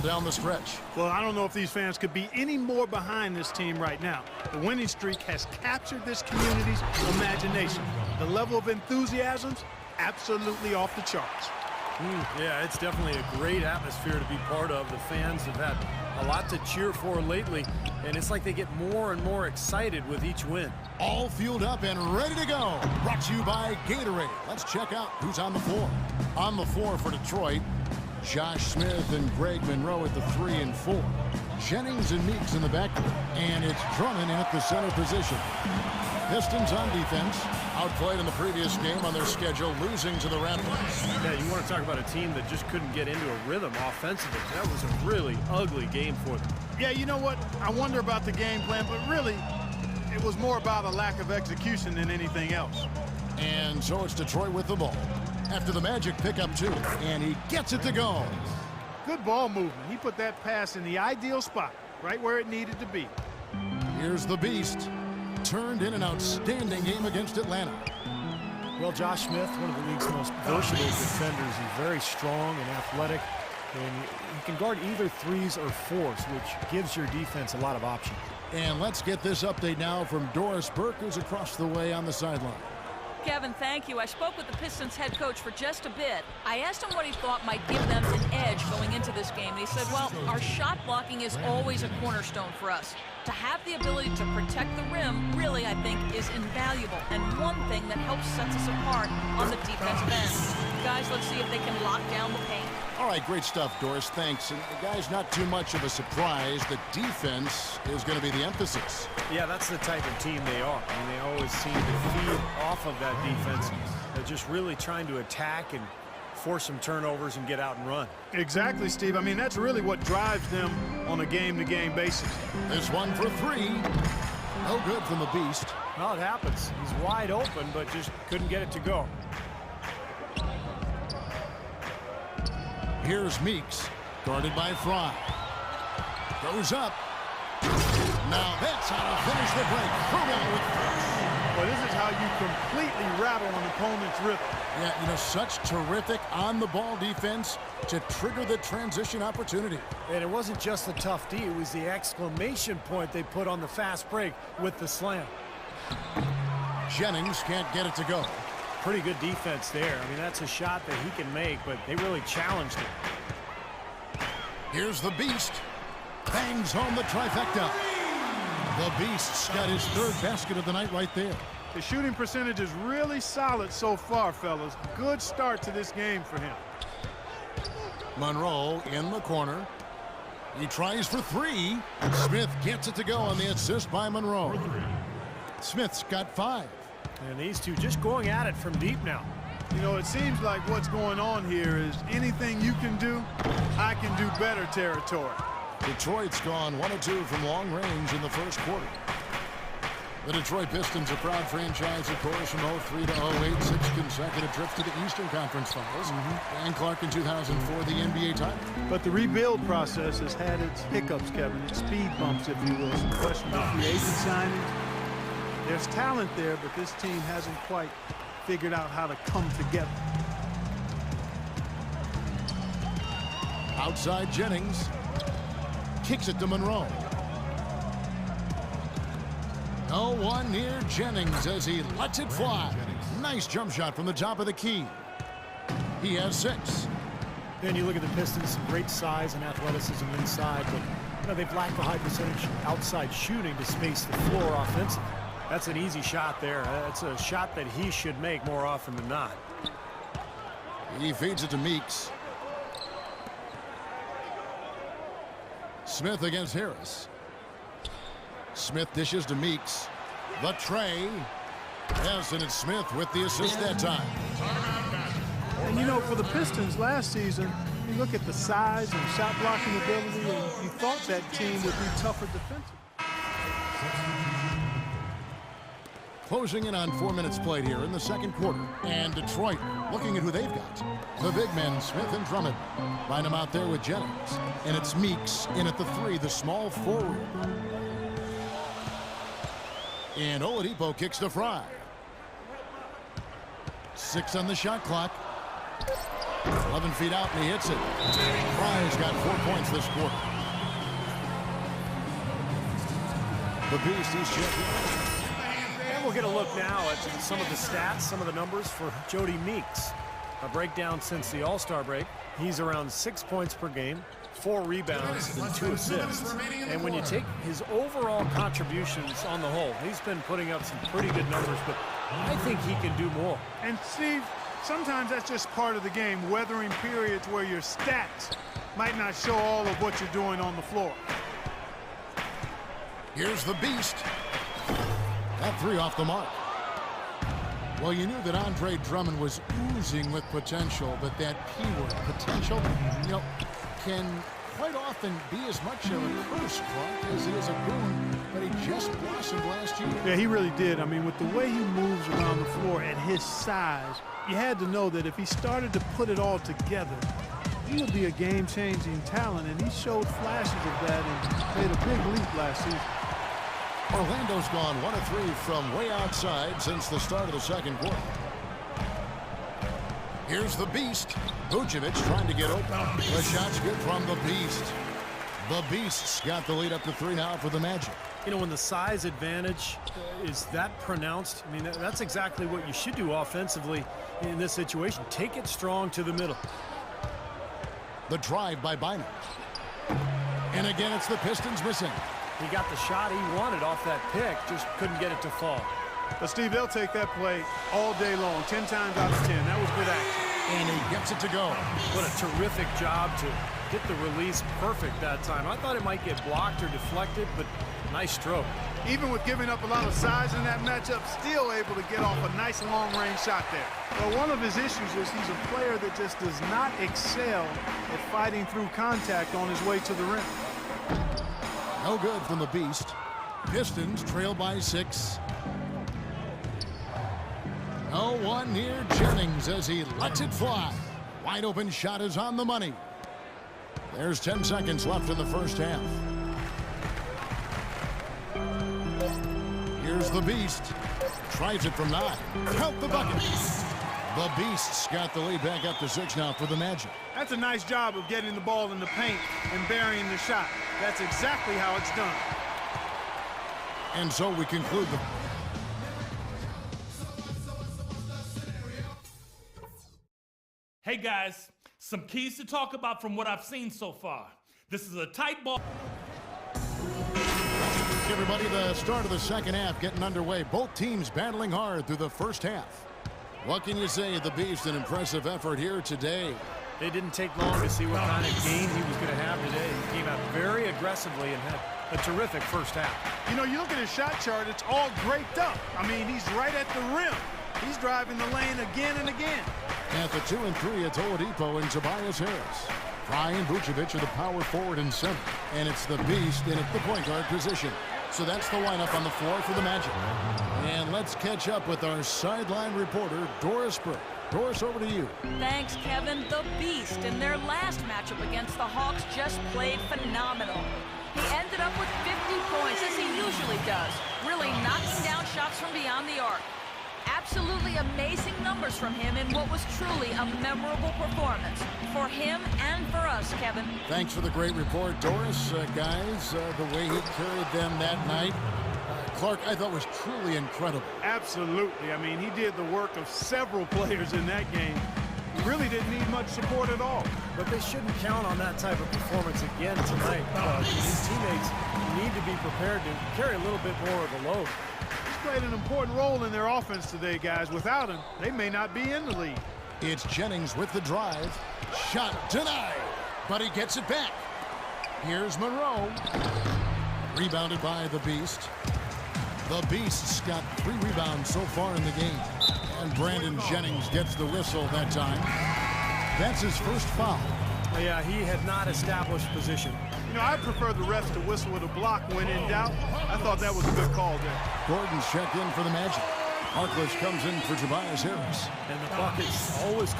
down the stretch. Well, I don't know if these fans could be any more behind this team right now. The winning streak has captured this community's imagination. The level of enthusiasm's absolutely off the charts. Yeah, it's definitely a great atmosphere to be part of. The fans have had a lot to cheer for lately, and it's like they get more and more excited with each win. All fueled up and ready to go. Brought to you by Gatorade. Let's check out who's on the floor. On the floor for Detroit, Josh Smith and Greg Monroe at the 3 and 4. Jennings and Meeks in the backcourt. And it's Drummond in at the center position. Pistons on defense. Outplayed in the previous game on their schedule, losing to the Raptors. Yeah, you want to talk about a team that just couldn't get into a rhythm offensively. That was a really ugly game for them. Yeah, you know what? I wonder about the game plan, but really, it was more about a lack of execution than anything else. And so it's Detroit with the ball. After the Magic pick up 2, and he gets it to go. Good ball movement. He put that pass in the ideal spot, right where it needed to be. Here's the Beast. Turned in an outstanding game against Atlanta. Well, Josh Smith, one of the league's most versatile defenders. He's very strong and athletic, and he can guard either threes or fours, which gives your defense a lot of options. And let's get this update now from Doris Burke, who's across the way on the sideline. Kevin, thank you. I spoke with the Pistons head coach for just a bit. I asked him what he thought might give them an edge going into this game. And he said, well, our shot blocking is always a cornerstone for us. To have the ability to protect the rim, really, I think, is invaluable. And one thing that helps set us apart on the defensive end. Guys, let's see if they can lock down the paint. All right, great stuff, Doris. Thanks. And guys, not too much of a surprise. The defense is going to be the emphasis. Yeah, that's the type of team they are. I mean, they always seem to feed off of that defense. They're just really trying to attack and force some turnovers and get out and run. Exactly, Steve. I mean, that's really what drives them on a game-to-game basis. This one for 3. No good from the Beast. Well, it happens. He's wide open, but just couldn't get it to go. Here's Meeks, guarded by Fry. Goes up. Now that's how to finish the break. Kruger with first. Well, this is how you completely rattle an opponent's rhythm. Yeah, you know, such terrific on-the-ball defense to trigger the transition opportunity. And it wasn't just the tough D, it was the exclamation point they put on the fast break with the slam. Jennings can't get it to go. Pretty good defense there. I mean, that's a shot that he can make, but they really challenged him. Here's the Beast. Bangs home the trifecta. The Beast's got his 3rd basket of the night right there. The shooting percentage is really solid so far, fellas. Good start to this game for him. Monroe in the corner. He tries for 3. Smith gets it to go on the assist by Monroe. Smith's got 5. And these two just going at it from deep now. You know, it seems like what's going on here is anything you can do, I can do better territory. Detroit's gone 1 of 2 from long range in the first quarter. The Detroit Pistons, a proud franchise, of course, from 03 to 08, 6 consecutive trips to the Eastern Conference Finals. Dan Clark in 2004, the NBA title. But the rebuild process has had its hiccups, Kevin, its speed bumps, if you will. Some questionable free agent signings. There's talent there, but this team hasn't quite figured out how to come together. Outside Jennings. Kicks it to Monroe. No one near Jennings as he lets it fly. Nice jump shot from the top of the key. He has 6. Then you look at the Pistons, great size and athleticism inside, but you know, they've lacked the high percentage outside shooting to space the floor offensively. That's an easy shot there. That's a shot that he should make more often than not. He feeds it to Meeks. Smith against Harris. Smith dishes to Meeks. The tray. Yes, and it's Smith with the assist that time. And you know, for the Pistons last season, you look at the size and shot blocking ability, and you thought that team would be tougher defensively. Closing in on 4 minutes played here in the second quarter. And Detroit looking at who they've got. The big men, Smith and Drummond. Line them out there with Jennings. And it's Meeks in at the 3, the small forward. And Oladipo kicks to Fry. 6 on the shot clock. 11 feet out, and he hits it. Fry's got 4 points this quarter. The Beast, he's champion. And we'll get a look now at some of the stats, some of the numbers for Jody Meeks. A breakdown since the All-Star break. He's around 6 points per game, 4 rebounds, and 2 assists. And when you take his overall contributions on the whole, he's been putting up some pretty good numbers, but I think he can do more. And Steve, sometimes that's just part of the game, weathering periods where your stats might not show all of what you're doing on the floor. Here's the Beast. That 3 off the mark. Well, you knew that Andre Drummond was oozing with potential, but that P word, potential, can quite often be as much of a curse, Clark, as it is a boon, but he just blossomed last year. Yeah, he really did. I mean, with the way he moves around the floor at his size, you had to know that if he started to put it all together, he would be a game-changing talent, and he showed flashes of that and made a big leap last season. Orlando's gone 1 of 3 from way outside since the start of the second quarter. Here's the Beast. Vucevic trying to get open. The shot's good from the Beast. The Beast's got the lead up to 3 now for the Magic. You know, when the size advantage is that pronounced, I mean, that's exactly what you should do offensively in this situation. Take it strong to the middle. The drive by Bynum. And again, it's the Pistons missing. He got the shot he wanted off that pick, just couldn't get it to fall. But, Steve, they'll take that play all day long, 10 times out of 10. That was good action. And he gets it to go. What a terrific job to get the release perfect that time. I thought it might get blocked or deflected, but nice stroke. Even with giving up a lot of size in that matchup, still able to get off a nice long-range shot there. Well, one of his issues is he's a player that just does not excel at fighting through contact on his way to the rim. No good from the Beast. Pistons trail by 6. No one near Jennings as he lets it fly. Wide open shot is on the money. There's 10 seconds left in the first half. Here's the Beast. Tries it from 9. Count the bucket. The Beast's got the lead back up to 6 now for the Magic. That's a nice job of getting the ball in the paint and burying the shot. That's exactly how it's done. And so we conclude the... Hey guys, some keys to talk about from what I've seen so far. This is a tight ball. Everybody, the start of the second half getting underway. Both teams battling hard through the first half. What can you say? The Beast, an impressive effort here today. It didn't take long to see what kind of game he was going to have today. He came out very aggressively and had a terrific first half. You know, you look at his shot chart, it's all draped up. I mean, he's right at the rim. He's driving the lane again and again. At the 2 and 3, it's Oladipo and Tobias Harris. Fry and Vucevic are the power forward and center. And it's the Beast in at the point guard position. So that's the lineup on the floor for the Magic. And let's catch up with our sideline reporter, Doris Burke. Doris, over to you. Thanks, Kevin. The Beast in their last matchup against the Hawks just played phenomenal. He ended up with 50 points, as he usually does, really knocking down shots from beyond the arc. Absolutely amazing numbers from him in what was truly a memorable performance for him and for us, Kevin. Thanks for the great report, Doris. Guys, the way he carried them that night, Clark, I thought was truly incredible. Absolutely. I mean, he did the work of several players in that game. He really didn't need much support at all. But they shouldn't count on that type of performance again tonight. His teammates need to be prepared to carry a little bit more of the load. He's played an important role in their offense today, guys. Without him, they may not be in the lead. It's Jennings with the drive. Shot denied, but he gets it back. Here's Monroe. Rebounded by the Beast. The Beast's got 3 rebounds so far in the game. And Brandon Jennings gets the whistle that time. That's his first foul. Yeah, he had not established position. You know, I prefer the refs to whistle with a block when in doubt. I thought that was a good call there. Gordon's checked in for the Magic. Harkless comes in for Tobias Harris. And the bucket's always